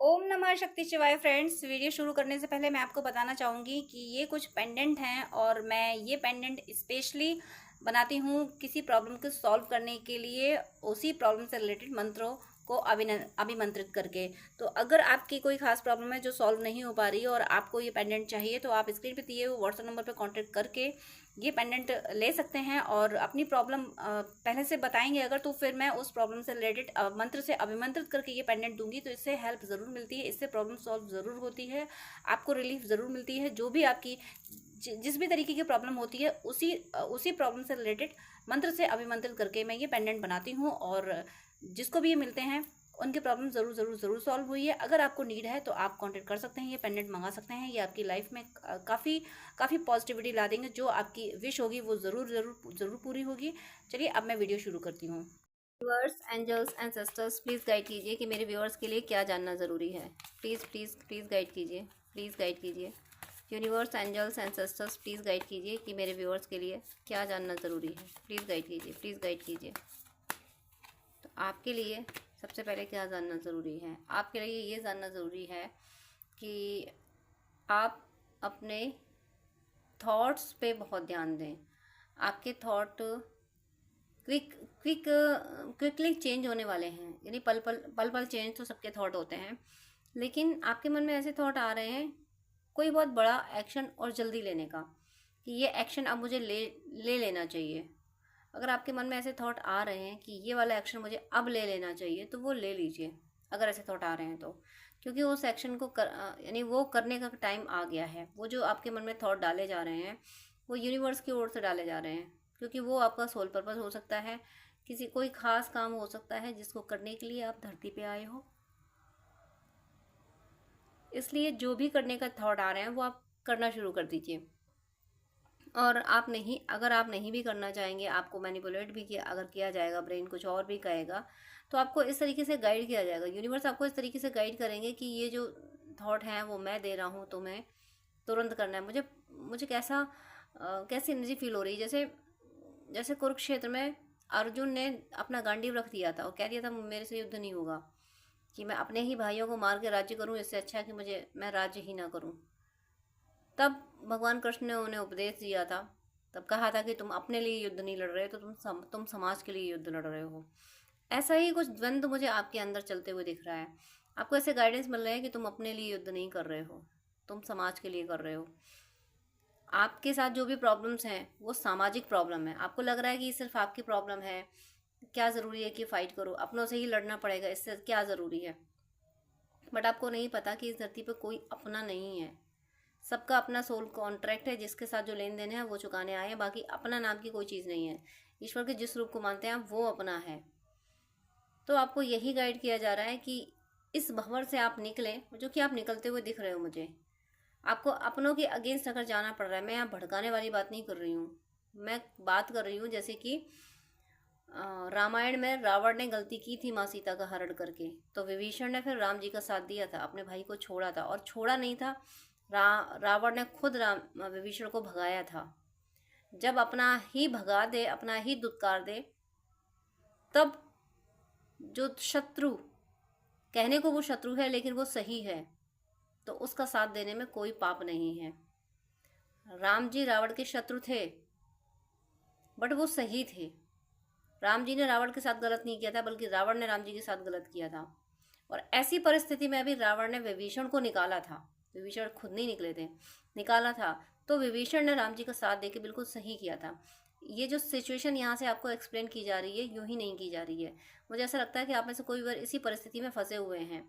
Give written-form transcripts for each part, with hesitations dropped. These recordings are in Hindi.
ओम नमः शक्ति शिवाय फ्रेंड्स। वीडियो शुरू करने से पहले मैं आपको बताना चाहूँगी कि ये कुछ पेंडेंट हैं और मैं ये पेंडेंट स्पेशली बनाती हूँ किसी प्रॉब्लम को सॉल्व करने के लिए, उसी प्रॉब्लम से रिलेटेड मंत्रों को अभिमंत्रित करके। तो अगर आपकी कोई खास प्रॉब्लम है जो सॉल्व नहीं हो पा रही है और आपको ये पेंडेंट चाहिए, तो आप स्क्रीन पे दिए हुए व्हाट्सएप नंबर पे कांटेक्ट करके ये पेंडेंट ले सकते हैं और अपनी प्रॉब्लम पहले से बताएंगे अगर, तो फिर मैं उस प्रॉब्लम से रिलेटेड मंत्र से अभिमंत्रित करके ये पेंडेंट दूंगी। तो इससे हेल्प ज़रूर मिलती है, इससे प्रॉब्लम सॉल्व ज़रूर होती है, आपको रिलीफ ज़रूर मिलती है। जो भी आपकी जिस भी तरीके की प्रॉब्लम होती है, उसी प्रॉब्लम से रिलेटेड मंत्र से अभिमंत्रित करके मैं ये पेंडेंट बनाती हूँ और जिसको भी ये मिलते हैं उनकी प्रॉब्लम ज़रूर ज़रूर ज़रूर सॉल्व हुई है। अगर आपको नीड है तो आप कांटेक्ट कर सकते हैं, ये पेंडेंट मंगा सकते हैं। ये आपकी लाइफ में काफ़ी पॉजिटिविटी ला देंगे। जो आपकी विश होगी वो ज़रूर ज़रूर ज़रूर पूरी होगी। चलिए अब मैं वीडियो शुरू करती हूँ। Viewers, angels, ancestors, please guide कीजिए कि मेरे व्यूअर्स के लिए क्या जानना ज़रूरी है। प्लीज़ प्लीज़ प्लीज़ गाइड कीजिए, प्लीज़ गाइड कीजिए। Universe, angels, ancestors, please guide कीजिए कि मेरे व्यूअर्स के लिए क्या जानना ज़रूरी है। प्लीज़ गाइड कीजिए, प्लीज़ गाइड कीजिए। तो आपके लिए सबसे पहले क्या जानना ज़रूरी है? आपके लिए ये जानना ज़रूरी है कि आप अपने थॉट्स पे बहुत ध्यान दें। आपके थॉट क्विकली चेंज होने वाले हैं, यानी पल पल चेंज तो सबके थॉट होते हैं, लेकिन आपके मन में ऐसे थॉट आ रहे हैं कोई बहुत बड़ा एक्शन और जल्दी लेने का, कि ये एक्शन अब मुझे ले लेना चाहिए। अगर आपके मन में ऐसे थॉट आ रहे हैं कि ये वाला एक्शन मुझे अब ले लेना चाहिए, तो वो ले लीजिए। अगर ऐसे थॉट आ रहे हैं तो, क्योंकि उस एक्शन को यानी वो करने का टाइम आ गया है। वो जो आपके मन में थॉट डाले जा रहे हैं वो यूनिवर्स की ओर से डाले जा रहे हैं, क्योंकि वो आपका सोल पर्पस हो सकता है, किसी कोई खास काम हो सकता है जिसको करने के लिए आप धरती पे आए हो। इसलिए जो भी करने का थॉट आ रहे हैं वो आप करना शुरू कर दीजिए। और अगर आप नहीं भी करना चाहेंगे, आपको मैनिपुलेट भी किया अगर किया जाएगा, ब्रेन कुछ और भी कहेगा, तो आपको इस तरीके से गाइड किया जाएगा। यूनिवर्स आपको इस तरीके से गाइड करेंगे कि ये जो थॉट हैं वो मैं दे रहा हूँ, तुम्हें तुरंत करना है। मुझे मुझे कैसी एनर्जी फील हो रही है, जैसे जैसे कुरुक्षेत्र में अर्जुन ने अपना गांडीव रख दिया था और कह दिया था मेरे से युद्ध नहीं होगा, कि मैं अपने ही भाइयों को मार के राज्य करूं, इससे अच्छा है कि मैं राज्य ही ना करूं। तब भगवान कृष्ण ने उन्हें उपदेश दिया था, तब कहा था कि तुम अपने लिए युद्ध नहीं लड़ रहे, तो तुम समाज के लिए युद्ध लड़ रहे हो। ऐसा ही कुछ द्वंद्व मुझे आपके अंदर चलते हुए दिख रहा है। आपको ऐसे गाइडेंस मिल रहे हैं कि तुम अपने लिए युद्ध नहीं कर रहे हो, तुम समाज के लिए कर रहे हो। आपके साथ जो भी प्रॉब्लम्स हैं वो सामाजिक प्रॉब्लम है। आपको लग रहा है कि ये सिर्फ आपकी प्रॉब्लम है, क्या ज़रूरी है कि फ़ाइट करो, अपनों से ही लड़ना पड़ेगा, इससे क्या ज़रूरी है। बट आपको नहीं पता कि इस धरती पर कोई अपना नहीं है। सबका अपना सोल कॉन्ट्रैक्ट है, जिसके साथ जो लेन देन है वो चुकाने आए हैं। बाकी अपना नाम की कोई चीज़ नहीं है। ईश्वर के जिस रूप को मानते हैं आप, वो अपना है। तो आपको यही गाइड किया जा रहा है कि इस भंवर से आप निकलें, जो कि आप निकलते हुए दिख रहे हो मुझे। आपको अपनों के अगेंस्ट अगर जाना पड़ रहा है, मैं यहाँ भड़काने वाली बात नहीं कर रही हूँ, मैं बात कर रही हूँ जैसे कि रामायण में रावण ने गलती की थी माँ सीता का हरण करके, तो विभीषण ने फिर राम जी का साथ दिया था, अपने भाई को छोड़ा था। और छोड़ा नहीं था, रावण ने खुद विभीषण को भगाया था। जब अपना ही भगा दे, अपना ही दुत्कार दे, तब जो शत्रु, कहने को वो शत्रु है लेकिन वो सही है, तो उसका साथ देने में कोई पाप नहीं है। राम जी रावण के शत्रु थे, बट वो सही थे। राम जी ने रावण के साथ गलत नहीं किया था, बल्कि रावण ने राम जी के साथ गलत किया था। और ऐसी परिस्थिति में अभी रावण ने विभीषण को निकाला था, विभीषण खुद नहीं निकले थे, निकाला था। तो विभीषण ने राम जी का साथ देके बिल्कुल सही किया था। ये जो सिचुएशन यहाँ से आपको एक्सप्लेन की जा रही है, यूं ही नहीं की जा रही है। मुझे ऐसा लगता है कि आप में से कोई बार इसी परिस्थिति में फंसे हुए हैं।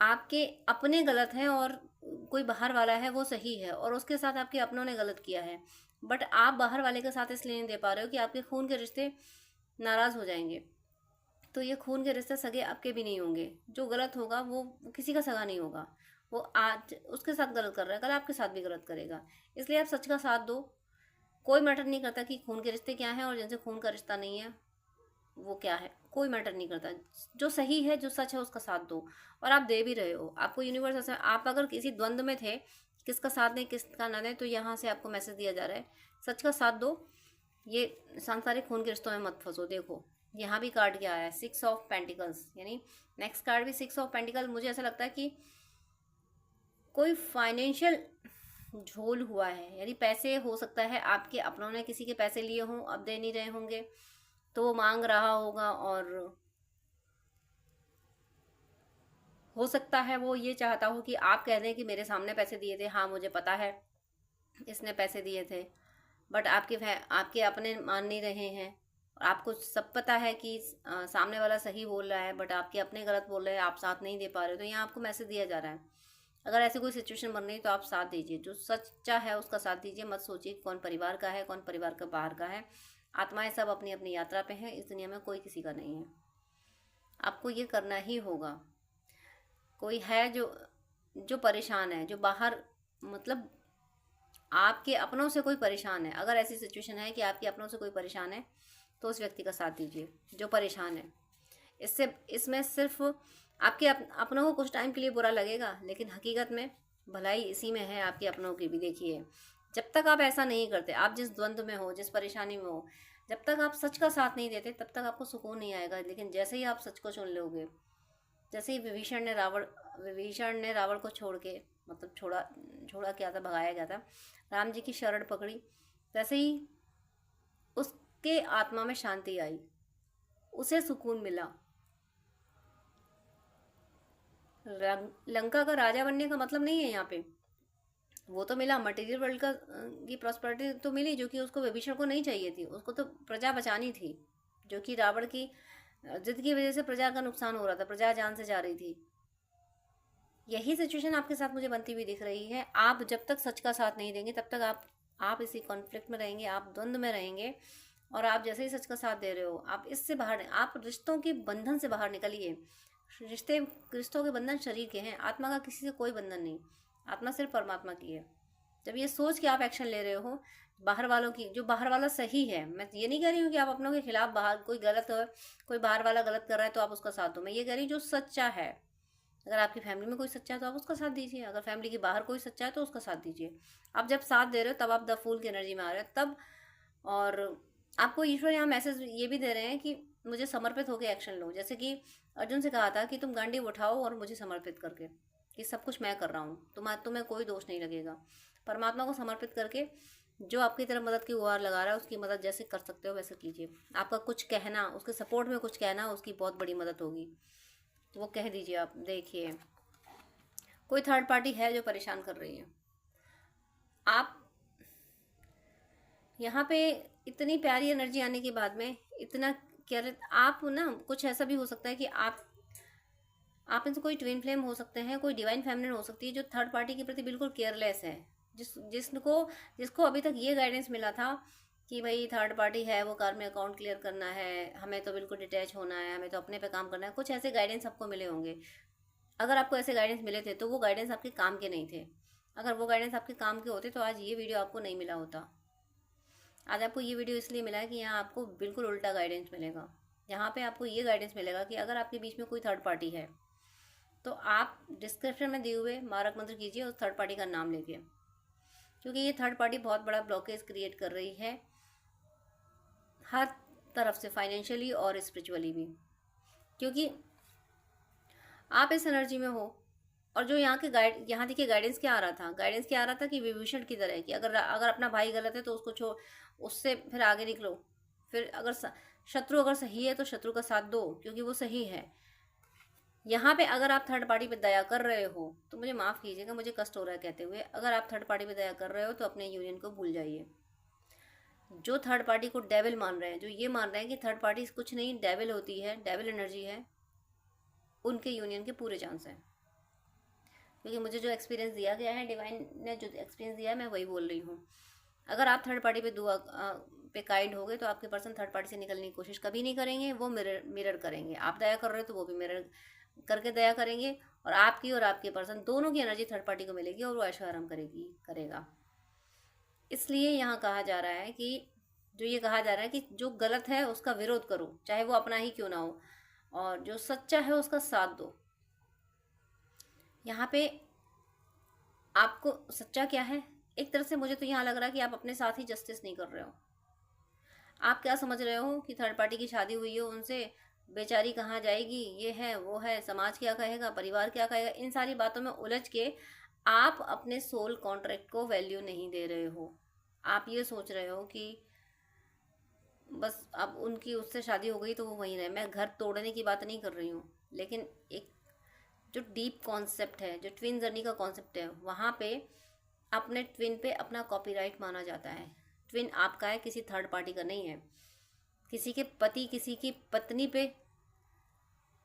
आपके अपने गलत हैं और कोई बाहर वाला है वो सही है, और उसके साथ आपके अपनों ने गलत किया है। बट आप बाहर वाले के साथ इसलिए नहीं दे पा रहे हो कि आपके खून के रिश्ते नाराज़ हो जाएंगे। तो ये खून के रिश्ते सगे आपके भी नहीं होंगे। जो गलत होगा वो किसी का सगा नहीं होगा। वो आज उसके साथ गलत कर रहा है, कल आपके साथ भी गलत करेगा। इसलिए आप सच का साथ दो। कोई मैटर नहीं करता कि खून के रिश्ते क्या हैं और जिनसे खून का रिश्ता नहीं है वो क्या है, कोई मैटर नहीं करता। जो सही है, जो सच है, उसका साथ दो। और आप दे भी रहे हो। आपको यूनिवर्स ऐसा, आप अगर किसी द्वंद्व में थे, किसका साथ दें किसका ना दें, तो यहाँ से आपको मैसेज दिया जा रहा है, सच का साथ दो। ये सांसारिक खून के रिश्तों में मत फंसो। देखो, यहाँ भी कार्ड क्या आया, 6 ऑफ पेंटिकल्स, यानी नेक्स्ट कार्ड भी 6 ऑफ पेंटिकल। मुझे ऐसा लगता है कि कोई फाइनेंशियल झोल हुआ है, यानी पैसे हो सकता है आपके अपनों ने किसी के पैसे लिए हों, अब दे नहीं रहे होंगे, तो वो मांग रहा होगा, और हो सकता है वो ये चाहता हो कि आप कह दें कि मेरे सामने पैसे दिए थे, हाँ मुझे पता है इसने पैसे दिए थे, बट आपके अपने मान नहीं रहे हैं। और आपको सब पता है कि सामने वाला सही बोल रहा है, बट आपके अपने गलत बोल रहे हैं, आप साथ नहीं दे पा रहे हो। तो यहाँ आपको मैसेज दिया जा रहा है, अगर ऐसी कोई सिचुएशन बन रही है तो आप साथ दीजिए, जो सच्चा है उसका साथ दीजिए। मत सोचिए कौन परिवार का है, कौन परिवार का बाहर का है। आत्माएं सब अपनी अपनी यात्रा पे हैं, इस दुनिया में कोई किसी का नहीं है। आपको ये करना ही होगा। कोई है जो परेशान है, जो बाहर, मतलब आपके अपनों से कोई परेशान है। अगर ऐसी सिचुएशन है कि आपके अपनों से कोई परेशान है, तो उस व्यक्ति का साथ दीजिए जो परेशान है। इसमें सिर्फ आपके अपनों को कुछ टाइम के लिए बुरा लगेगा, लेकिन हकीकत में भलाई इसी में है, आपके अपनों की भी। देखिए, जब तक आप ऐसा नहीं करते, आप जिस द्वंद्व में हो, जिस परेशानी में हो, जब तक आप सच का साथ नहीं देते, तब तक आपको सुकून नहीं आएगा। लेकिन जैसे ही आप सच को चुन लोगे, जैसे ही विभीषण ने रावण को छोड़ के, मतलब छोड़ा क्या था, भगाया गया था, राम जी की शरण पकड़ी, वैसे ही उसके आत्मा में शांति आई, उसे सुकून मिला। लंका का राजा बनने का मतलब नहीं है यहाँ पे, वो तो मिला मटेरियल वर्ल्ड का की प्रॉस्पेरिटी तो मिली, जो कि उसको विभीषण को नहीं चाहिए थी। उसको तो प्रजा बचानी थी, जो कि रावण की जिद की वजह से प्रजा का नुकसान हो रहा था, प्रजा जान से जा रही थी। यही सिचुएशन आपके साथ मुझे बनती हुई दिख रही है। आप जब तक सच का साथ नहीं देंगे, तब तक आप इसी कॉन्फ्लिक्ट में रहेंगे, आप द्वंद्व में रहेंगे। और आप जैसे ही सच का साथ दे रहे हो, आप इससे बाहर, आप रिश्तों के बंधन से बाहर निकलिए। रिश्तों के बंधन शरीर के हैं, आत्मा का किसी से कोई बंधन नहीं। आत्मा सिर्फ परमात्मा की है। जब ये सोच के आप एक्शन ले रहे हो, बाहर वालों की, जो बाहर वाला सही है, मैं ये नहीं कह रही हूँ कि आप अपनों के खिलाफ, बाहर कोई गलत है, कोई बाहर वाला गलत कर रहा है तो आप उसका साथ दो। मैं ये कह रही हूँ जो सच्चा है। अगर आपकी फैमिली में कोई सच्चा है तो आप उसका साथ दीजिए, अगर फैमिली के बाहर कोई सच्चा है तो उसका साथ दीजिए। आप जब साथ दे रहे हो, तब आप द फूल की एनर्जी में आ रहे हो, तब। और आपको ईश्वर यहाँ मैसेज ये भी दे रहे हैं कि मुझे समर्पित होकर एक्शन लो। जैसे कि अर्जुन से कहा था कि तुम गांडीव उठाओ और मुझे समर्पित करके, कि सब कुछ मैं कर रहा हूँ, तुम्हें कोई दोष नहीं लगेगा। परमात्मा को समर्पित करके जो आपकी तरफ मदद की गुहार लगा रहा है, उसकी मदद जैसे कर सकते हो वैसे कीजिए। आपका कुछ कहना, उसके सपोर्ट में कुछ कहना, उसकी बहुत बड़ी मदद होगी, तो वो कह दीजिए आप। देखिए, कोई थर्ड पार्टी है जो परेशान कर रही है। आप यहाँ पे इतनी प्यारी एनर्जी आने के बाद में इतना केयर, आप ना, कुछ ऐसा भी हो सकता है कि आप इनसे कोई ट्विन फ्लेम हो सकते हैं, कोई डिवाइन फेमिनिन हो सकती है, जो थर्ड पार्टी के प्रति बिल्कुल केयरलेस है। जिसको अभी तक ये गाइडेंस मिला था कि भाई थर्ड पार्टी है, वो कार में अकाउंट क्लियर करना है, हमें तो बिल्कुल डिटैच होना है, हमें तो अपने पे काम करना है। कुछ ऐसे गाइडेंस आपको मिले होंगे। अगर आपको ऐसे गाइडेंस मिले थे तो वो गाइडेंस आपके काम के नहीं थे। अगर वो गाइडेंस आपके काम के होते तो आज ये वीडियो आपको नहीं मिला होता। आज आपको ये वीडियो इसलिए मिला है कि यहाँ आपको बिल्कुल उल्टा गाइडेंस मिलेगा। यहाँ पे आपको ये गाइडेंस मिलेगा कि अगर आपके बीच में कोई थर्ड पार्टी है, तो आप डिस्क्रिप्शन में दिए हुए मारक मंत्र कीजिए उस थर्ड पार्टी का नाम लेके, क्योंकि ये थर्ड पार्टी बहुत बड़ा ब्लॉकेज क्रिएट कर रही है, हर तरफ से, फाइनेंशियली और स्पिरिचुअली भी। क्योंकि आप इस एनर्जी में हो, और जो यहाँ देखिए गाइडेंस क्या आ रहा था, कि विभीषण की तरह, कि अगर अपना भाई गलत है तो उससे फिर आगे निकलो। फिर अगर शत्रु अगर सही है तो शत्रु का साथ दो, क्योंकि वो सही है। यहाँ पे अगर आप थर्ड पार्टी पे दया कर रहे हो, तो मुझे माफ़ कीजिएगा, मुझे कष्ट हो रहा है कहते हुए, अगर आप थर्ड पार्टी पे दया कर रहे हो तो अपने यूनियन को भूल जाइए। जो थर्ड पार्टी को डेविल मान रहे हैं, जो ये मान रहे हैं कि थर्ड पार्टी कुछ नहीं, डेविल होती है, डेविल एनर्जी है, उनके यूनियन के पूरे चांस हैं। क्योंकि मुझे जो एक्सपीरियंस दिया गया है, डिवाइन ने जो एक्सपीरियंस दिया है, मैं वही बोल रही हूँ। अगर आप थर्ड पार्टी पे दुआ पे काइंड हो गए, तो आपके पर्सन थर्ड पार्टी से निकलने की कोशिश कभी नहीं करेंगे, वो मिरर करेंगे। आप दया कर रहे हो तो वो भी मिरर करके दया करेंगे, और आपकी और आपके पर्सन दोनों की एनर्जी थर्ड पार्टी को मिलेगी, और वो ऐशो आराम करेगा। इसलिए यहाँ कहा जा रहा है कि जो गलत है उसका विरोध करो, चाहे वो अपना ही क्यों ना हो, और जो सच्चा है उसका साथ दो। यहाँ पे आपको सच्चा क्या है, एक तरह से मुझे तो यहाँ लग रहा है कि आप अपने साथ ही जस्टिस नहीं कर रहे हो। आप क्या समझ रहे हो कि थर्ड पार्टी की शादी हुई हो उनसे, बेचारी कहाँ जाएगी, ये है वो है, समाज क्या कहेगा, परिवार क्या कहेगा, इन सारी बातों में उलझ के आप अपने सोल कॉन्ट्रैक्ट को वैल्यू नहीं दे रहे हो। आप ये सोच रहे हो कि बस अब उनकी उससे शादी हो गई तो वो वहीं रहे। मैं घर तोड़ने की बात नहीं कर रही हूँ, लेकिन एक जो डीप कॉन्सेप्ट है, जो ट्विन जर्नी का कॉन्सेप्ट है, वहाँ पे अपने ट्विन पे अपना कॉपीराइट माना जाता है। ट्विन आपका है, किसी थर्ड पार्टी का नहीं है। किसी के पति किसी की पत्नी पे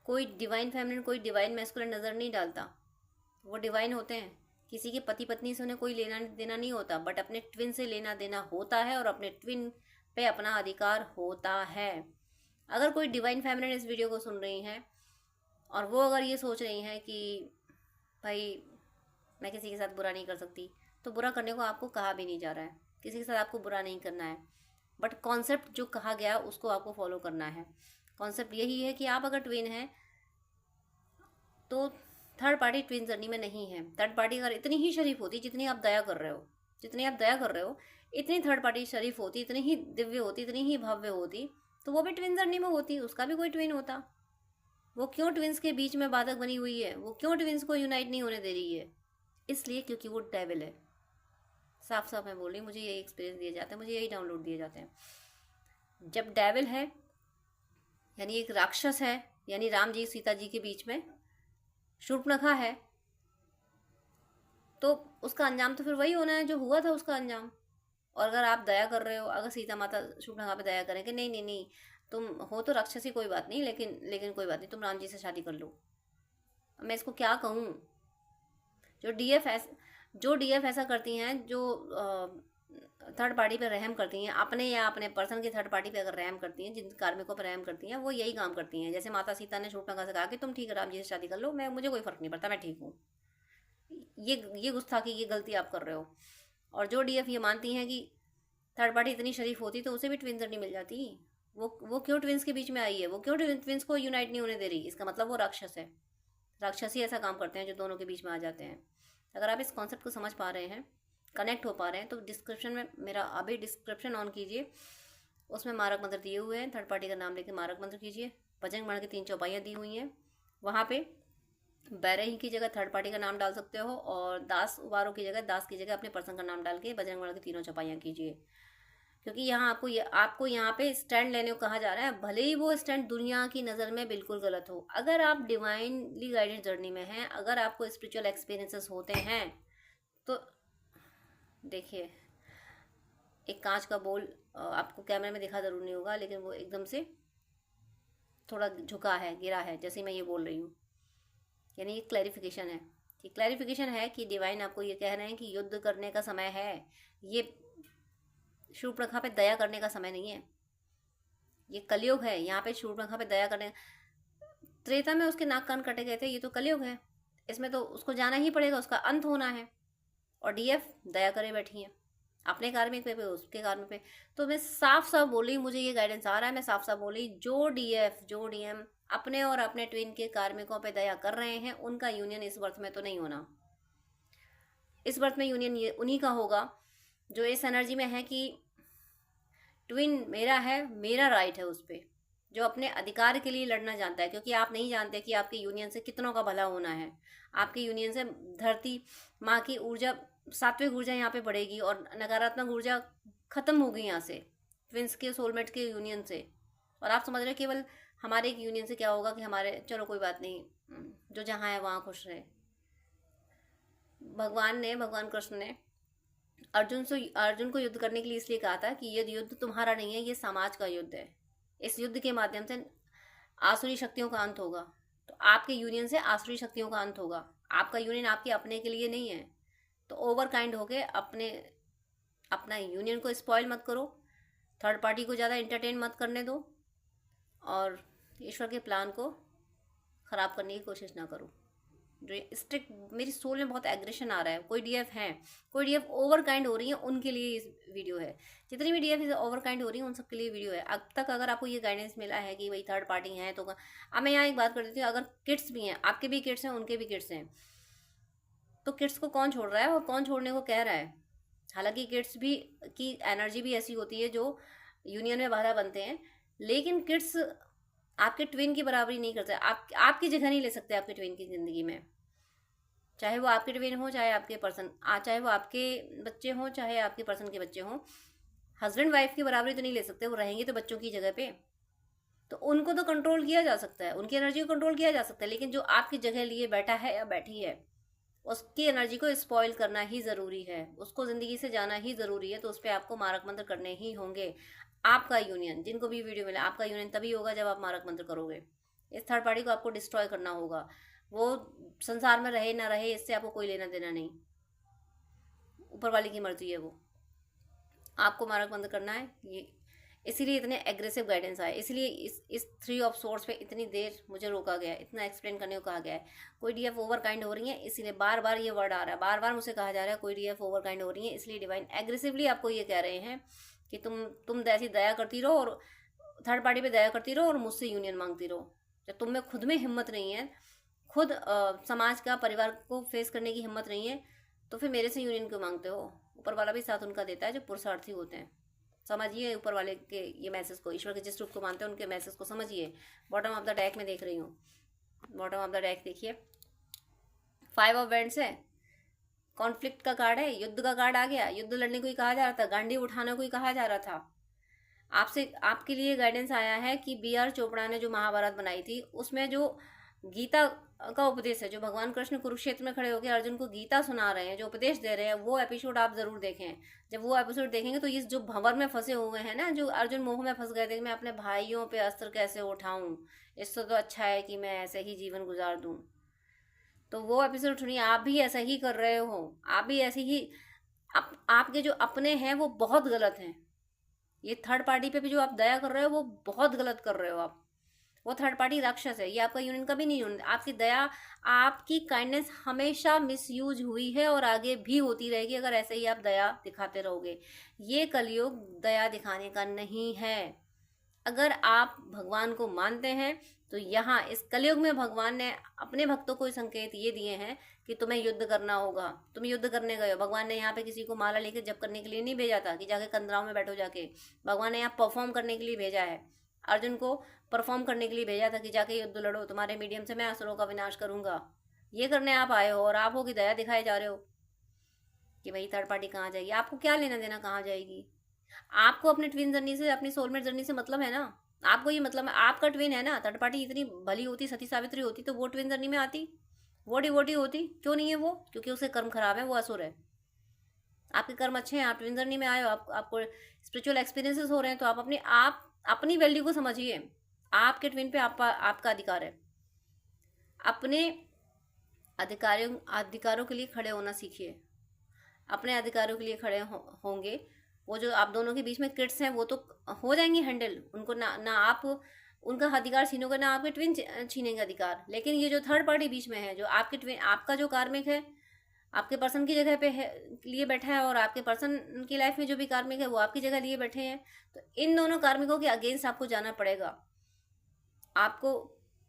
कोई डिवाइन फेमिनिन, कोई डिवाइन मैस्कुलिन नज़र नहीं डालता। वो डिवाइन होते हैं। किसी के पति पत्नी से उन्हें कोई लेना देना नहीं होता, बट अपने ट्विन से लेना देना होता है और अपने ट्विन पे अपना अधिकार होता है। अगर कोई डिवाइन फेमिनिन इस वीडियो को सुन रही हैं और वो अगर ये सोच रही हैं कि भाई मैं किसी के साथ बुरा नहीं कर सकती, तो बुरा करने को आपको कहा भी नहीं जा रहा है। किसी के साथ आपको बुरा नहीं करना है, बट कॉन्सेप्ट जो कहा गया उसको आपको फॉलो करना है। कॉन्सेप्ट यही है कि आप अगर ट्विन हैं तो थर्ड पार्टी ट्विन जर्नी में नहीं है। थर्ड पार्टी अगर इतनी ही शरीफ होती जितनी आप दया कर रहे हो, जितनी आप दया कर रहे हो, इतनी थर्ड पार्टी शरीफ होती, इतनी ही दिव्य होती, इतनी ही भव्य होती, तो वो भी ट्विन जर्नी में होती, उसका भी कोई ट्विन होता। वो क्यों ट्विंस के बीच में बाधक बनी हुई है, वो क्यों ट्विंस को यूनाइट नहीं होने दे रही है? इसलिए क्योंकि वो डेविल है। साफ साफ मैं बोल रही हूँ, मुझे यही एक्सपीरियंस दिए जाते हैं, मुझे यही डाउनलोड दिए जाते हैं। जब डेविल है यानी एक राक्षस है, यानी राम जी सीता जी के बीच में शूर्पणखा है, तो उसका अंजाम तो फिर वही होना है जो हुआ था उसका अंजाम। और अगर आप दया कर रहे हो, अगर सीता माता शूर्पणखा पे दया करें कि नहीं नहीं नहीं, तुम हो तो राक्षसी कोई बात नहीं, लेकिन लेकिन कोई बात नहीं, तुम राम जी से शादी कर लो। मैं इसको क्या कहूँ? जो डीएफ ऐस जो डीएफ ऐसा करती हैं, जो थर्ड पार्टी पे रहम करती हैं, अपने या अपने पर्सन की थर्ड पार्टी पे अगर रहम करती हैं, जिन कार्मिकों पर रहम करती हैं, वो यही काम करती हैं। जैसे माता सीता ने शूर्पणखा से कहा कि तुम ठीक है राम जी से शादी कर लो, मैं मुझे कोई फ़र्क नहीं पड़ता, मैं ठीक हूँ। ये गुस्ताखी, ये गलती आप कर रहे हो। और जो डीएफ ये मानती हैं कि थर्ड पार्टी इतनी शरीफ होती तो उसे भी ट्विंस नहीं मिल जाती, वो क्यों ट्विंस के बीच में आई है, वो क्यों ट्विंस को यूनाइट नहीं होने दे रही? इसका मतलब वो राक्षस है। राक्षस ही ऐसा काम करते हैं जो दोनों के बीच में आ जाते हैं। अगर आप इस कॉन्सेप्ट को समझ पा रहे हैं, कनेक्ट हो पा रहे हैं, तो डिस्क्रिप्शन में मेरा अभी डिस्क्रिप्शन ऑन कीजिए, उसमें मारक मंत्र दिए हुए हैं। थर्ड पार्टी का नाम लेके मारक मंत्र कीजिए। बजरंग बाण की 3 चौपाइयाँ दी हुई हैं, वहाँ पे बैरही की जगह थर्ड पार्टी का नाम डाल सकते हो, और दास उबारो की जगह, दास की जगह अपने पर्सन का नाम डाल के बजरंग बाण की 3 चौपाइयाँ कीजिए। क्योंकि यहाँ आपको यहाँ पे स्टैंड लेने को कहा जा रहा है, भले ही वो स्टैंड दुनिया की नज़र में बिल्कुल गलत हो। अगर आप डिवाइनली गाइडेड जर्नी में हैं, अगर आपको स्पिरिचुअल एक्सपीरियंसेस होते हैं, तो देखिए, एक कांच का बोल आपको कैमरे में दिखा ज़रूर नहीं होगा, लेकिन वो एकदम से थोड़ा झुका है, गिरा है, जैसे मैं ये बोल रही हूँ। यानी ये क्लैरिफिकेशन है। ये क्लैरिफिकेशन है कि डिवाइन आपको ये कह रहे हैं कि युद्ध करने का समय है। ये शूर्पणखा पे दया करने का समय नहीं है। ये कलयुग है, यहाँ पे शूर्पणखा पे दया करने, त्रेता में उसके नाक कान कटे गए थे, ये तो कलयुग है। इसमें तो उसको जाना ही पड़ेगा, उसका अंत होना है। और डीएफ दया करे बैठी है अपने कार्मिक पे उसके कार्मिक पे। तो मैं साफ साफ बोली, मुझे ये गाइडेंस आ रहा है, मैं साफ साफ बोली, जो डीएफ जो डीएम अपने और अपने ट्विन के कार्मिकों पे दया कर रहे हैं, उनका यूनियन इस बर्थ में तो नहीं होना। इस बर्थ में यूनियन ये उन्हीं का होगा जो इस एनर्जी में है कि ट्विन मेरा है, मेरा राइट है उस पर, जो अपने अधिकार के लिए लड़ना जानता है। क्योंकि आप नहीं जानते कि आपके यूनियन से कितनों का भला होना है। आपके यूनियन से धरती माँ की ऊर्जा, सात्विक ऊर्जा यहाँ पे बढ़ेगी और नकारात्मक ऊर्जा खत्म होगी यहाँ से, ट्विंस के सोलमेट के यूनियन से। और आप समझ रहे केवल हमारे एक यूनियन से क्या होगा कि हमारे, चलो कोई बात नहीं, जो जहाँ है वहाँ खुश रहे। भगवान कृष्ण ने अर्जुन को युद्ध करने के लिए इसलिए कहा था कि ये युद्ध तुम्हारा नहीं है, ये समाज का युद्ध है। इस युद्ध के माध्यम से आसुरी शक्तियों का अंत होगा। तो आपके यूनियन से आसुरी शक्तियों का अंत होगा। आपका यूनियन आपके अपने के लिए नहीं है। तो ओवर काइंड होके अपना यूनियन को स्पॉइल मत करो, थर्ड पार्टी को ज़्यादा इंटरटेन मत करने दो, और ईश्वर के प्लान को ख़राब करने की कोशिश ना करो। जो स्ट्रिक्ट, मेरी सोल में बहुत एग्रेशन आ रहा है। कोई डीएफ हैं, कोई डीएफ ओवर काइंड हो रही है, उनके लिए इस वीडियो है। जितनी भी डीएफ ओवर काइंड हो रही है उन सबके लिए वीडियो है। अब तक अगर आपको ये गाइडेंस मिला है कि भाई थर्ड पार्टी हैं, तो अब मैं यहाँ एक बात कर देती हूँ, अगर किड्स भी हैं, आपके भी किड्स हैं, उनके भी किड्स हैं, तो किड्स को कौन छोड़ रहा है और कौन छोड़ने को कह रहा है? हालांकि किड्स भी की एनर्जी भी ऐसी होती है जो यूनियन में बाधा बनते हैं, लेकिन किड्स आपके ट्विन की बराबरी नहीं करते। आपकी जगह नहीं ले सकते आपके ट्विन की ज़िंदगी में, चाहे वो आपके ट्विन हो, चाहे आपके पर्सन चाहे वो आपके बच्चे हों, चाहे आपके पर्सन के बच्चे हों। हस्बैंड वाइफ की बराबरी तो नहीं ले सकते, वो रहेंगे तो बच्चों की जगह पे। तो उनको तो कंट्रोल किया जा सकता है, उनकी एनर्जी को कंट्रोल किया जा सकता है, लेकिन जो आपकी जगह लिए बैठा है या बैठी है, उसकी एनर्जी को स्पॉइल करना ही ज़रूरी है, उसको ज़िंदगी से जाना ही ज़रूरी है। तो उस पर आपको मारक मंत्र करने ही होंगे। आपका यूनियन, जिनको भी वीडियो मिला, आपका यूनियन तभी होगा जब आप मारक मंत्र करोगे। इस थर्ड पार्टी को आपको डिस्ट्रॉय करना होगा। वो संसार में रहे ना रहे, इससे आपको कोई लेना देना नहीं, ऊपर वाले की मर्जी है। वो आपको मारक मंत्र करना है, ये इसीलिए इतने एग्रेसिव गाइडेंस आए, इसीलिए इस 3 ऑफ सोर्स पे इतनी देर मुझे रोका गया है, इतना एक्सप्लेन करने को कहा गया है। कोई डीएफ ओवर काइंड हो रही है, इसीलिए बार बार ये वर्ड आ रहा है, बार बार मुझे कहा जा रहा है कोई डीएफ ओवर काइंड हो रही है, इसलिए डिवाइन एग्रेसिवली आपको ये कह रहे हैं कि तुम ऐसी दया करती रहो और थर्ड पार्टी पे दया करती रहो और मुझसे यूनियन मांगती रहो। जब तुम में खुद में हिम्मत नहीं है, खुद समाज का, परिवार को फेस करने की हिम्मत नहीं है, तो फिर मेरे से यूनियन क्यों मांगते हो? ऊपर वाला भी साथ उनका देता है जो पुरुषार्थी होते हैं। समझिए ऊपर वाले के ये मैसेज को, ईश्वर के जिस रूप को मानते हैं उनके मैसेज को समझिए। बॉटम ऑफ द डेक में देख रही हूँ, बॉटम ऑफ द डेक देखिए, 5 ऑफ वैंड्स है, कॉन्फ्लिक्ट का कार्ड है, युद्ध का कार्ड आ गया। युद्ध लड़ने को ही कहा जा रहा था, गांडी उठाने को ही कहा जा रहा था। आपसे आपके लिए गाइडेंस आया है कि B.R. चोपड़ा ने जो महाभारत बनाई थी, उसमें जो गीता का उपदेश है, जो भगवान कृष्ण कुरुक्षेत्र में खड़े होकर अर्जुन को गीता सुना रहे हैं, जो उपदेश दे रहे हैं, वो एपिसोड आप जरूर देखें। जब वो एपिसोड देखेंगे तो इस जो भंवर में फंसे हुए हैं ना, जो अर्जुन मोह में फंस गए थे, मैं अपने भाइयों पे अस्त्र कैसे उठाऊं, इससे तो अच्छा है कि मैं ऐसे ही जीवन गुजार दूं, तो वो एपिसोड सुनिए। आप भी ऐसा ही कर रहे हो, आप भी ऐसे ही आपके जो अपने हैं वो बहुत गलत हैं। ये थर्ड पार्टी पे भी जो आप दया कर रहे हो वो बहुत गलत कर रहे हो आप। वो थर्ड पार्टी राक्षस है, ये आपका यूनियन कभी नहीं यूनियन। आपकी दया, आपकी काइंडनेस हमेशा मिसयूज हुई है और आगे भी होती रहेगी अगर ऐसे ही आप दया दिखाते रहोगे। ये कलयुग दया दिखाने का नहीं है। अगर आप भगवान को मानते हैं तो यहाँ इस कलयुग में भगवान ने अपने भक्तों को संकेत ये दिए हैं कि तुम्हें युद्ध करना होगा। तुम युद्ध करने गए हो, भगवान ने यहाँ पे किसी को माला लेके जप करने के लिए नहीं भेजा था कि जाके कंदराव में बैठो जाके। भगवान ने यहाँ परफॉर्म करने के लिए भेजा है, अर्जुन को परफॉर्म करने के लिए भेजा था कि जाके युद्ध लड़ो, तुम्हारे मीडियम से मैं असुरों का विनाश करूंगा। ये करने आप आए हो और आप हो कि दया दिखाए जा रहे हो कि भाई थर्ड पार्टी कहाँ जाएगी। आपको क्या लेना देना कहाँ जाएगी? आपको अपने ट्विन जर्नी से, अपनी सोलमेट जर्नी से मतलब है ना। आपको ये मतलब है, आपका ट्विन है ना। थर्ड पार्टी इतनी भली होती, सती सावित्री होती, तो वो ट्विन जर्नी में आती, वो डिवोटी होती। क्यों नहीं है वो? क्योंकि उसके कर्म खराब है, वो असुर है। आपके कर्म अच्छे हैं, आप ट्विन जर्नी में आए हो, आपको स्पिरिचुअल एक्सपीरियंसेस हो रहे हैं, तो आप अपनी वैल्यू को समझिए। आपके ट्विन पे आपका अधिकार है। अपने अधिकारों के लिए खड़े होना सीखिए। अपने अधिकारों के लिए खड़े होंगे। वो जो आप दोनों के बीच में किड्स हैं वो तो हो जाएंगी हैंडल, उनको ना आप उनका अधिकार छीनोगे, ना आपके ट्विन छीनेंगे अधिकार। लेकिन ये जो थर्ड पार्टी बीच में है, जो आपके ट्विन, आपका जो कार्मिक है आपके पर्सन की जगह पे है, लिए बैठा है, और आपके पर्सन की लाइफ में जो भी कार्मिक है वो आपकी जगह लिए बैठे हैं, तो इन दोनों कार्मिकों के अगेंस्ट आपको जाना पड़ेगा। आपको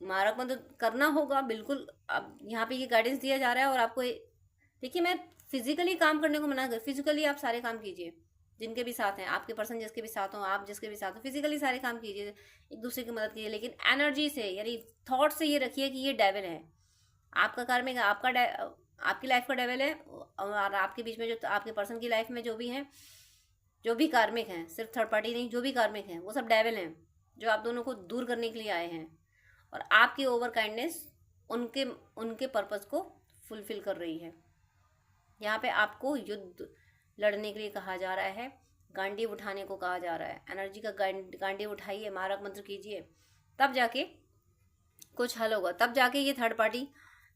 मारक मंत्र करना होगा बिल्कुल। अब यहाँ पे ये गाइडेंस दिया जा रहा है और आपको देखिए, मैं फिजिकली काम करने को मना कर, फिजिकली आप सारे काम कीजिए जिनके भी साथ हैं, आपके पर्सन जिसके भी साथ हो, आप जिसके भी साथ हो, फिजिकली सारे काम कीजिए, एक दूसरे की मदद कीजिए, लेकिन एनर्जी से, यानी थॉट से ये रखिए कि ये डेविल है, आपका कार्मिक, आपकी लाइफ का डेविल है, और आपके बीच में जो आपके पर्सन की लाइफ में जो भी हैं, जो भी कार्मिक हैं, सिर्फ थर्ड पार्टी नहीं, जो भी कार्मिक हैं वो सब डेविल हैं, जो आप दोनों को दूर करने के लिए आए हैं। और आपकी ओवर काइंडनेस उनके पर्पस को फुलफिल कर रही है। यहाँ पे आपको युद्ध लड़ने के लिए कहा जा रहा है, गांडी उठाने को कहा जा रहा है। एनर्जी का गांडी उठाइए, मारक मंत्र कीजिए, तब जाके कुछ हल होगा। तब जाके ये थर्ड पार्टी,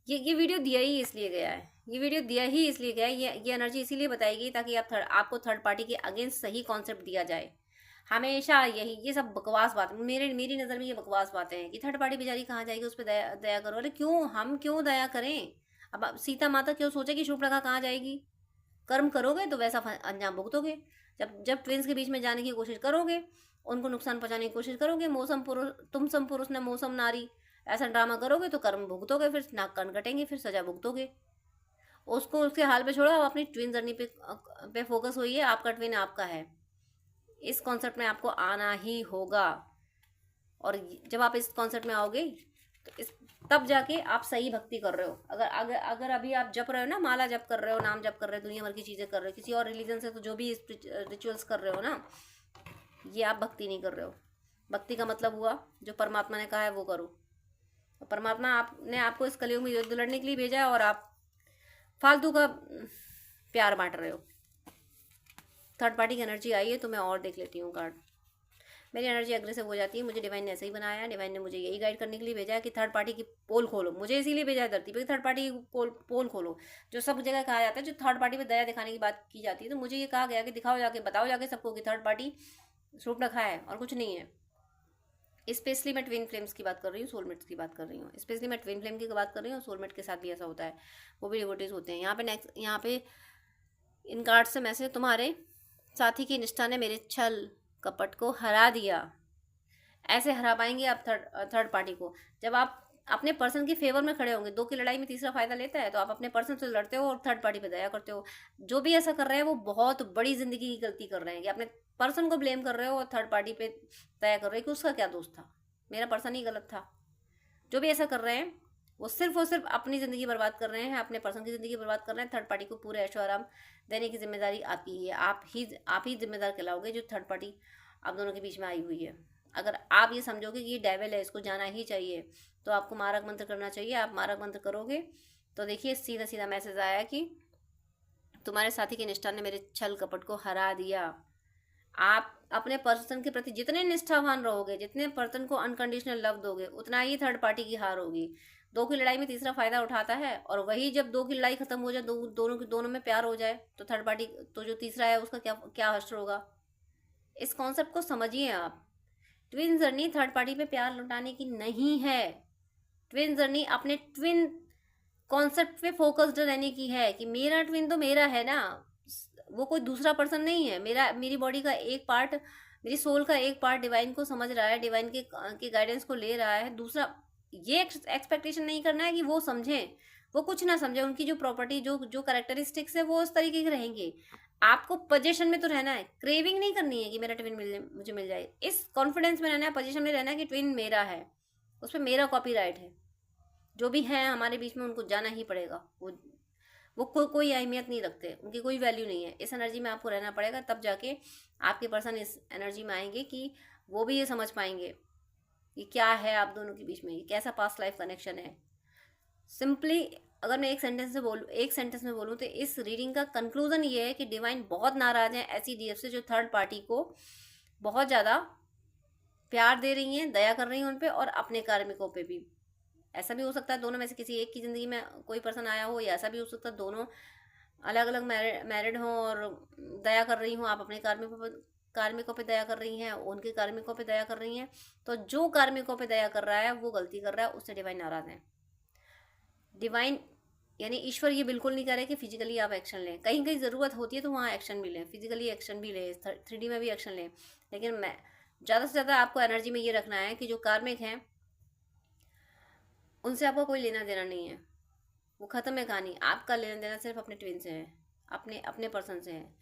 ये वीडियो दिया ही इसलिए गया है, ये वीडियो दिया ही इसलिए गया है, ये एनर्जी इसीलिए बताएगी ताकि आपको थर्ड पार्टी के अगेंस्ट सही कॉन्सेप्ट दिया जाए। हमेशा ये सब बकवास बात, मेरी नज़र में ये बकवास बातें हैं कि थर्ड पार्टी बेचारी कहाँ जाएगी, उस पर दया करो। अरे क्यों, हम क्यों दया करें? अब सीता माता क्यों सोचे कि शूर्पणखा कहाँ जाएगी? कर्म करोगे तो वैसा अंजाम भुगतोगे। जब ट्विंस के बीच में जाने की कोशिश करोगे, उनको नुकसान पहुंचाने की कोशिश करोगे, तुम सम पुरुष न मौसम नारी, ऐसा ड्रामा करोगे तो कर्म भुगतोगे, फिर नाक कान कटेंगे, फिर सजा भुगतोगे। उसको उसके हाल पे छोड़ो, आप अपनी ट्विन जर्नी पे फोकस होइए। आपका ट्विन आपका है, इस कॉन्सेप्ट में आपको आना ही होगा। और जब आप इस कॉन्सेप्ट में आओगे तो इस तब जाके आप सही भक्ति कर रहे हो। अगर अगर अगर अभी आप जप रहे हो ना, माला जप कर रहे हो, नाम जप कर रहे हो, दुनिया भर की चीज़ें कर रहे हो किसी और रिलीजन से, तो जो भी रिचुअल्स कर रहे हो ना, ये आप भक्ति नहीं कर रहे हो। भक्ति का मतलब हुआ जो परमात्मा ने कहा है वो करो। तो परमात्मा आपने आपको इस कलयुग में युद्ध लड़ने के लिए भेजा है और आप फालतू का प्यार बांट रहे हो। थर्ड पार्टी की एनर्जी आई है तो मैं और देख लेती हूँ कार्ड। मेरी एनर्जी अग्रेसिव हो जाती है। मुझे डिवाइन ने ऐसे ही बनाया है। डिवाइन ने मुझे यही गाइड करने के लिए भेजा है कि थर्ड पार्टी की पोल खोलो। मुझे इसीलिए भेजा है धरती पे, थर्ड पार्टी की पोल खोलो। जो सब जगह कहा जाता है, जो थर्ड पार्टी पे दया दिखाने की बात की जाती है, तो मुझे ये कहा गया कि दिखाओ जाके, बताओ जाके सबको कि थर्ड पार्टी सूट रखा है और कुछ नहीं है। स्पेशली मैं ट्विन फ्लेम्स की बात कर रही हूँ, सोलमेट्स की बात कर रही हूँ। स्पेशली मैं ट्विन फ्लेम की बात कर रही हूँ। सोलमेट के साथ भी ऐसा होता है, वो भी डिवोटीज होते हैं। यहाँ पे इन कार्ड से मैसेज, तुम्हारे साथी की निष्ठा ने मेरे छल कपट को हरा दिया। ऐसे हरा पाएंगे आप थर्ड पार्टी को जब आप अपने पर्सन के फेवर में खड़े होंगे। दो की लड़ाई में तीसरा फायदा लेता है, तो आप अपने पर्सन से लड़ते हो और थर्ड पार्टी पे दया करते हो। जो भी ऐसा कर रहे हैं वो बहुत बड़ी जिंदगी की गलती कर रहे हैं कि अपने पर्सन को ब्लेम कर रहे हो और थर्ड पार्टी पे दया कर रहे हो कि उसका क्या दोष था, मेरा पर्सन ही गलत था। जो भी ऐसा कर रहे हैं वो सिर्फ और सिर्फ अपनी ज़िंदगी बर्बाद कर रहे हैं, अपने पर्सन की ज़िंदगी बर्बाद कर रहे हैं। थर्ड पार्टी को पूरे ऐशो आराम देने की जिम्मेदारी आपकी है। आप ही जिम्मेदार कहलाओगे जो थर्ड पार्टी आप दोनों के बीच में आई हुई है। अगर आप ये समझोगे कि ये डेविल है, इसको जाना ही चाहिए, तो आपको मारक मंत्र करना चाहिए। आप मारक मंत्र करोगे तो देखिए सीधा सीधा मैसेज आया कि तुम्हारे साथी की निष्ठा ने मेरे छल कपट को हरा दिया। आप अपने पर्सन के प्रति जितने निष्ठावान रहोगे, जितने पर्सन को अनकंडीशनल लव दोगे, उतना ही थर्ड पार्टी की हार होगी। दो की लड़ाई में तीसरा फायदा उठाता है, और वही जब दो की लड़ाई खत्म हो जाए, दोनों में प्यार हो जाए, तो थर्ड पार्टी, तो जो तीसरा है उसका क्या क्या हश्र होगा। इस कॉन्सेप्ट को समझिए आप। ट्विन जर्नी थर्ड पार्टी पे प्यार लुटाने की नहीं है। ट्विन जर्नी अपने ट्विन कॉन्सेप्ट पे फोकस्ड रहने की है कि मेरा ट्विन तो मेरा है ना, वो कोई दूसरा पर्सन नहीं है। मेरी बॉडी का एक पार्ट, मेरी सोल का एक पार्ट डिवाइन को समझ रहा है, डिवाइन के गाइडेंस को ले रहा है। दूसरा ये एक्सपेक्टेशन नहीं करना है कि वो समझें, वो कुछ ना समझे। उनकी जो प्रॉपर्टी, जो कैरेक्टरिस्टिक्स है वो उस तरीके के रहेंगे। आपको पोजीशन में तो रहना है, क्रेविंग नहीं करनी है कि मेरा ट्विन मुझे मिल जाए। इस कॉन्फिडेंस में रहना है, पोजीशन में रहना है कि ट्विन मेरा है, उस पर मेरा कॉपीराइट है। जो भी है हमारे बीच में उनको जाना ही पड़ेगा। वो कोई अहमियत नहीं रखते, उनकी कोई वैल्यू नहीं है। इस एनर्जी में आपको रहना पड़ेगा, तब जाके आपके पर्सन इस एनर्जी में आएंगे कि वो भी ये समझ पाएंगे कि क्या है आप दोनों के बीच में, ये कैसा पास्ट लाइफ कनेक्शन है। सिंपली अगर मैं एक सेंटेंस में बोलूँ तो इस रीडिंग का कंक्लूजन ये है कि डिवाइन बहुत नाराज हैं ऐसी डीएफ से जो थर्ड पार्टी को बहुत ज़्यादा प्यार दे रही हैं, दया कर रही हैं उन पर, और अपने कार्मिकों पे भी। ऐसा भी हो सकता है दोनों में से किसी एक की ज़िंदगी में कोई पर्सन आया हो, या ऐसा भी हो सकता है दोनों अलग अलग मैरिड हों और दया कर रही हूँ। आप अपने कार्मिकों पे दया कर रही हैं, उनके कार्मिकों पे दया कर रही हैं। तो जो कार्मिकों पे दया कर रहा है वो गलती कर रहा है, उससे डिवाइन नाराज है। डिवाइन यानी ईश्वर ये बिल्कुल नहीं कह रहे कि फिजिकली आप एक्शन लें। कहीं कहीं ज़रूरत होती है तो वहाँ एक्शन भी लें, फिजिकली एक्शन भी लें, 3D में भी एक्शन लें। लेकिन मैं ज़्यादा से ज़्यादा आपको एनर्जी में ये रखना है कि जो कार्मिक हैं उनसे आपका कोई लेना देना नहीं है, वो ख़त्म है कहानी। आपका लेना देना सिर्फ अपने ट्विन से है, अपने पर्सन से है।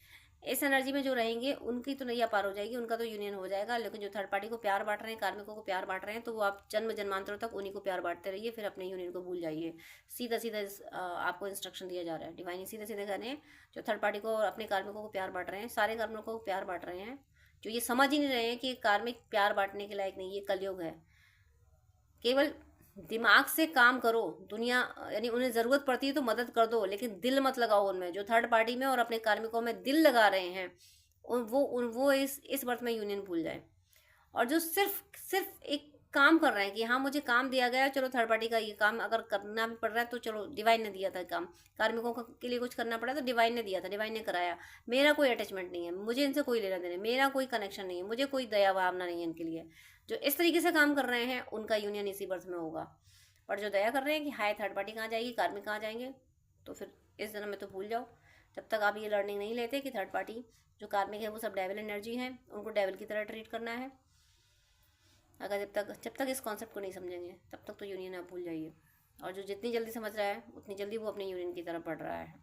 इस एनर्जी में जो रहेंगे उनकी तो नैया पार हो जाएगी, उनका तो यूनियन हो जाएगा। लेकिन जो थर्ड पार्टी को प्यार बांट रहे हैं, कार्मिकों को प्यार बांट रहे हैं, तो वो आप जन्म जन्मांतरों तक उन्हीं को प्यार बांटते रहिए, फिर अपने यूनियन को भूल जाइए। सीधा सीधा आपको इंस्ट्रक्शन दिया जा रहा है। डिवाइन सीधे सीधे कहने जो थर्ड पार्टी को और अपने कार्मिकों को प्यार बांट रहे हैं, सारे कार्मिकों को प्यार बांट रहे हैं, जो ये समझ ही नहीं रहे हैं कि कार्मिक प्यार बांटने के लायक नहीं, ये कलयुग है। केवल दिमाग से काम करो। दुनिया यानी उन्हें ज़रूरत पड़ती है तो मदद कर दो, लेकिन दिल मत लगाओ उनमें। जो थर्ड पार्टी में और अपने कार्मिकों में दिल लगा रहे हैं वो इस बर्थ में यूनियन भूल जाए। और जो सिर्फ एक काम कर रहे हैं कि हाँ मुझे काम दिया गया, चलो थर्ड पार्टी का ये काम अगर करना भी पड़ रहा है तो चलो डिवाइन ने दिया था काम, कार्मिकों के लिए कुछ करना पड़ा तो डिवाइन ने दिया था, डिवाइन ने कराया। मेरा कोई अटैचमेंट नहीं है, मुझे इनसे कोई लेना देना, मेरा कोई कनेक्शन नहीं है, मुझे कोई दया भावना नहीं है इनके लिए। जो इस तरीके से काम कर रहे हैं उनका यूनियन इसी बर्थ में होगा। पर जो दया कर रहे हैं कि हाय थर्ड पार्टी कहाँ जाएगी, कार्मिक कहाँ जाएंगे, तो फिर इस जन्म में तो भूल जाओ। जब तक आप ये लर्निंग नहीं लेते कि थर्ड पार्टी जो कार्मिक है वो सब डेविल एनर्जी है, उनको डेविल की तरह ट्रीट करना है। अगर जब तक इस कॉन्सेप्ट को नहीं समझेंगे तब तक तो यूनियन आप भूल जाइए। और जो जितनी जल्दी समझ रहा है उतनी जल्दी वो अपने यूनियन की तरफ बढ़ रहा है।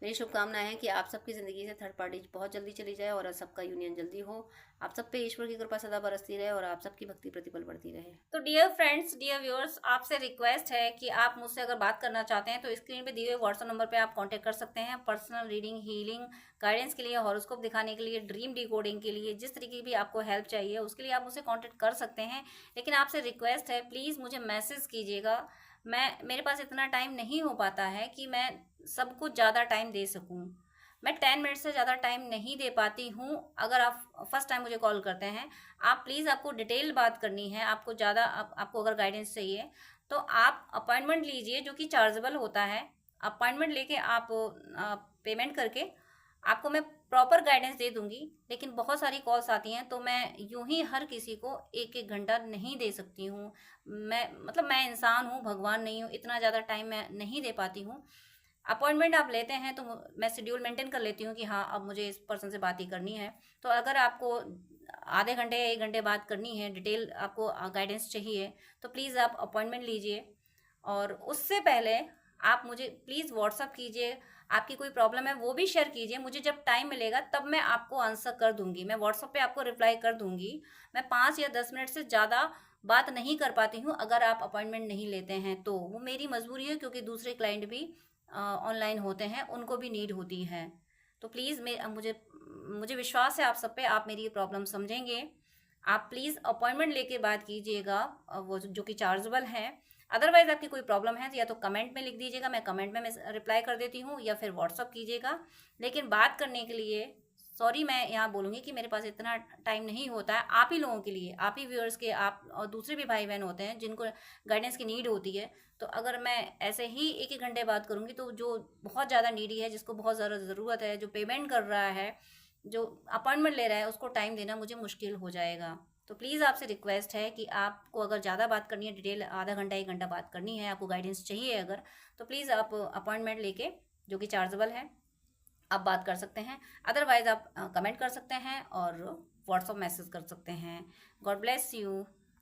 मेरी शुभकामना है कि आप सबकी ज़िंदगी से थर्ड पार्टी बहुत जल्दी चली जाए और सबका यूनियन जल्दी हो। आप सब पे ईश्वर की कृपा सदा बरसती रहे और आप सबकी भक्ति प्रतिपल बढ़ती रहे। तो डियर फ्रेंड्स, डियर व्यूअर्स, आपसे रिक्वेस्ट है कि आप मुझसे अगर बात करना चाहते हैं तो स्क्रीन पे दिए हुए व्हाट्सएप नंबर पे आप कांटेक्ट कर सकते हैं। पर्सनल रीडिंग, हीलिंग, गाइडेंस के लिए, हॉरोस्कोप दिखाने के लिए, ड्रीम डिकोडिंग के लिए, जिस तरीके की भी आपको हेल्प चाहिए उसके लिए आप मुझसे कॉन्टेक्ट कर सकते हैं। लेकिन आपसे रिक्वेस्ट है, प्लीज़ मुझे मैसेज कीजिएगा। मेरे पास इतना टाइम नहीं हो पाता है कि मैं सब कुछ ज़्यादा टाइम दे सकूं। मैं 10 मिनट से ज़्यादा टाइम नहीं दे पाती हूँ। अगर आप फर्स्ट टाइम मुझे कॉल करते हैं, आप प्लीज़, आपको डिटेल बात करनी है, आपको ज़्यादा आपको अगर गाइडेंस चाहिए तो आप अपॉइंटमेंट लीजिए, जो कि चार्जेबल होता है। अपॉइंटमेंट लेके आप पेमेंट करके आपको मैं प्रॉपर गाइडेंस दे दूंगी। लेकिन बहुत सारी कॉल्स आती हैं तो मैं यूं ही हर किसी को एक एक घंटा नहीं दे सकती हूँ। मैं इंसान हूँ, भगवान नहीं हूँ, इतना ज़्यादा टाइम मैं नहीं दे पाती हूँ। अपॉइंटमेंट आप लेते हैं तो मैं शेड्यूल मेंटेन कर लेती हूँ कि हाँ, अब मुझे इस पर्सन से बात ही करनी है। तो अगर आपको आधे घंटे या 1 घंटे बात करनी है, डिटेल आपको गाइडेंस चाहिए, तो प्लीज़ आप अपॉइंटमेंट लीजिए। और उससे पहले आप मुझे प्लीज़ व्हाट्सअप कीजिए। आपकी कोई प्रॉब्लम है वो भी शेयर कीजिए, मुझे जब टाइम मिलेगा तब मैं आपको आंसर कर दूंगी। मैं व्हाट्सअप पे आपको रिप्लाई कर दूंगी। मैं 5 या 10 मिनट से ज़्यादा बात नहीं कर पाती हूँ अगर आप अपॉइंटमेंट नहीं लेते हैं तो। वो मेरी मजबूरी है, क्योंकि दूसरे क्लाइंट भी ऑनलाइन होते हैं, उनको भी नीड होती है। तो प्लीज़ मुझे मुझे विश्वास है आप सब पे, आप मेरी प्रॉब्लम समझेंगे। आप प्लीज़ अपॉइंटमेंट लेके बात कीजिएगा, वो जो कि चार्जेबल है। अदरवाइज आपकी कोई प्रॉब्लम है तो या तो कमेंट में लिख दीजिएगा, मैं कमेंट में मैं रिप्लाई कर देती हूँ, या फिर व्हाट्सअप कीजिएगा। लेकिन बात करने के लिए सॉरी, मैं यहाँ बोलूँगी कि मेरे पास इतना टाइम नहीं होता है। आप ही लोगों के लिए, आप ही व्यूअर्स के, आप और दूसरे भी भाई बहन होते हैं जिनको गाइडेंस की नीड होती है। तो अगर मैं ऐसे ही 1-1 घंटे बात करूँगी तो जो बहुत ज़्यादा नीडी है, जिसको बहुत ज़्यादा ज़रूरत है, जो पेमेंट कर रहा है, जो अपॉइंटमेंट ले रहा है, उसको टाइम देना मुझे मुश्किल हो जाएगा। तो प्लीज़ आपसे रिक्वेस्ट है कि आपको अगर ज़्यादा बात करनी है, डिटेल आधा घंटा 1 घंटा बात करनी है, आपको गाइडेंस चाहिए अगर, तो प्लीज़ आप अपॉइंटमेंट लेके, जो कि चार्जेबल है, आप बात कर सकते हैं। अदरवाइज आप कमेंट कर सकते हैं और व्हाट्सअप मैसेज कर सकते हैं। God bless you.